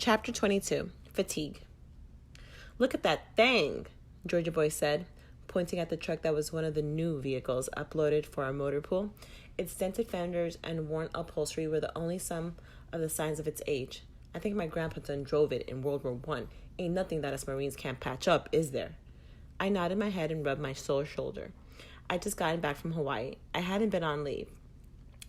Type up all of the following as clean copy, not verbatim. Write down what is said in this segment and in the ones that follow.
Chapter 22, Fatigue. "Look at that thing," Georgia Boy said, pointing at the truck that was one of the new vehicles uploaded for our motor pool. Its dented fenders and worn upholstery were the only some of the signs of its age. "I think my grandpa done drove it in World War I. Ain't nothing that us Marines can't patch up, is there?" I nodded my head and rubbed my sore shoulder. I'd just gotten back from Hawaii. I hadn't been on leave,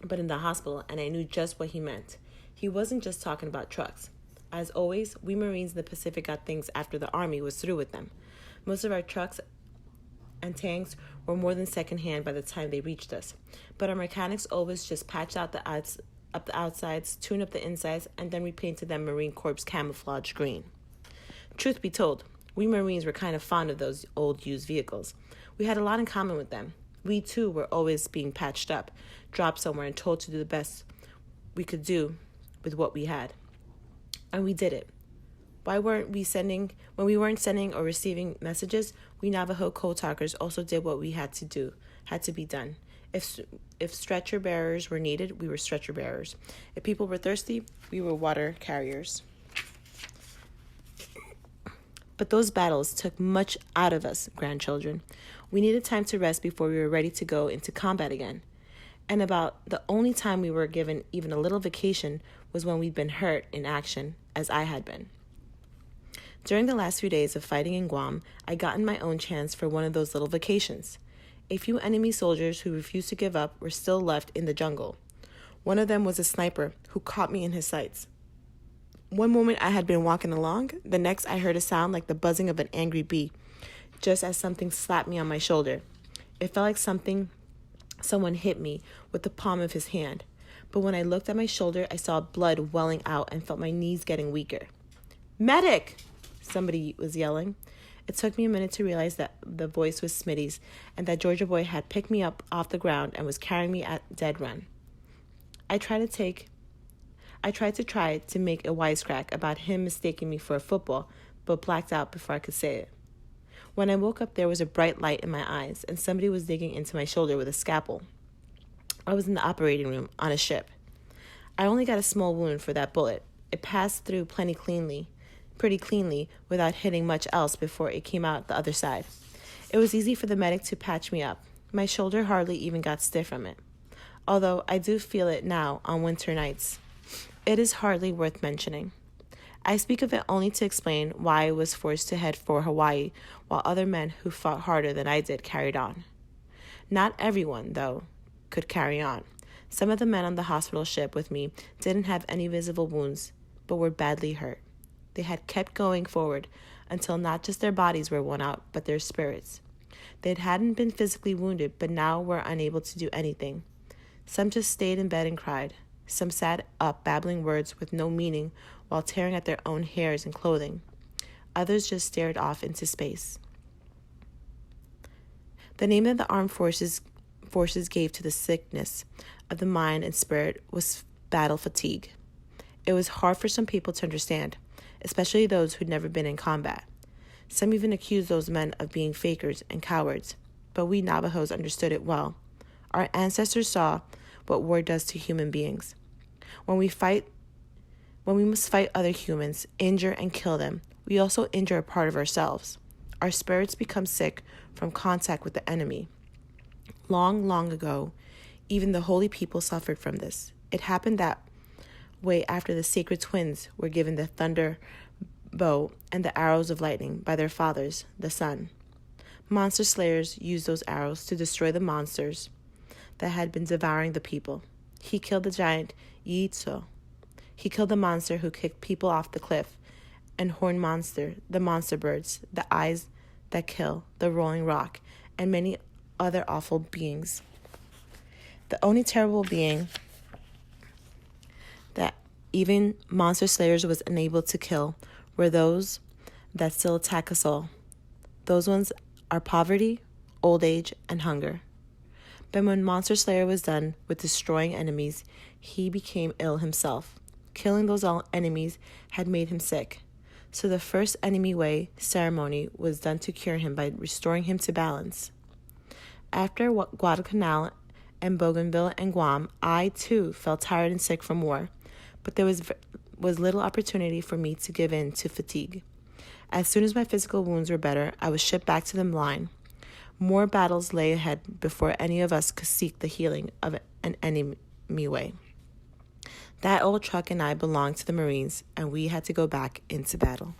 but in the hospital, and I knew just what he meant. He wasn't just talking about trucks. As always, we Marines in the Pacific got things after the Army was through with them. Most of our trucks and tanks were more than secondhand by the time they reached us. But our mechanics always just patched out the outsides, tuned up the insides, and then repainted them Marine Corps camouflage green. Truth be told, we Marines were kind of fond of those old used vehicles. We had a lot in common with them. We, too, were always being patched up, dropped somewhere, and told to do the best we could do with what we had. And we did it. When we weren't sending or receiving messages, we Navajo code talkers also did what we had to be done. If stretcher bearers were needed, we were stretcher bearers. If people were thirsty, we were water carriers. But those battles took much out of us, grandchildren. We needed time to rest before we were ready to go into combat again. And about the only time we were given even a little vacation was when we'd been hurt in action, as I had been. During the last few days of fighting in Guam, I'd gotten my own chance for one of those little vacations. A few enemy soldiers who refused to give up were still left in the jungle. One of them was a sniper who caught me in his sights. One moment I had been walking along, the next I heard a sound like the buzzing of an angry bee, just as something slapped me on my shoulder. It felt like someone hit me with the palm of his hand. But when I looked at my shoulder, I saw blood welling out and felt my knees getting weaker. "Medic!" somebody was yelling. It took me a minute to realize that the voice was Smitty's and that Georgia Boy had picked me up off the ground and was carrying me at dead run. I tried to make a wisecrack about him mistaking me for a football, but blacked out before I could say it. When I woke up, there was a bright light in my eyes, and somebody was digging into my shoulder with a scalpel. I was in the operating room on a ship. I only got a small wound for that bullet. It passed through pretty cleanly without hitting much else before it came out the other side. It was easy for the medic to patch me up. My shoulder hardly even got stiff from it, although I do feel it now on winter nights. It is hardly worth mentioning. I speak of it only to explain why I was forced to head for Hawaii while other men who fought harder than I did carried on. Not everyone, though, could carry on. Some of the men on the hospital ship with me didn't have any visible wounds, but were badly hurt. They had kept going forward until not just their bodies were worn out, but their spirits. They hadn't been physically wounded, but now were unable to do anything. Some just stayed in bed and cried. Some sat up babbling words with no meaning while tearing at their own hairs and clothing. Others just stared off into space. The name that the armed forces gave to the sickness of the mind and spirit was battle fatigue. It was hard for some people to understand, especially those who'd never been in combat. Some even accused those men of being fakers and cowards, but we Navajos understood it well. Our ancestors saw what war does to human beings. When we must fight other humans, injure and kill them, we also injure a part of ourselves. Our spirits become sick from contact with the enemy. Long, long ago, even the holy people suffered from this. It happened that way after the sacred twins were given the thunder bow and the arrows of lightning by their fathers, the sun. Monster slayers used those arrows to destroy the monsters that had been devouring the people. He killed the giant Yiitso. He killed the monster who kicked people off the cliff, and horned monster, the monster birds, the eyes that kill, the rolling rock, and many other awful beings. The only terrible being that even monster slayers was unable to kill were those that still attack us all. Those ones are poverty, old age, and hunger. But when Monster Slayer was done with destroying enemies, he became ill himself. Killing those enemies had made him sick. So the first enemy way ceremony was done to cure him by restoring him to balance. After Guadalcanal and Bougainville and Guam, I, too, felt tired and sick from war. But there was was little opportunity for me to give in to fatigue. As soon as my physical wounds were better, I was shipped back to the line. More battles lay ahead before any of us could seek the healing of an enemy way. That old truck and I belonged to the Marines, and we had to go back into battle.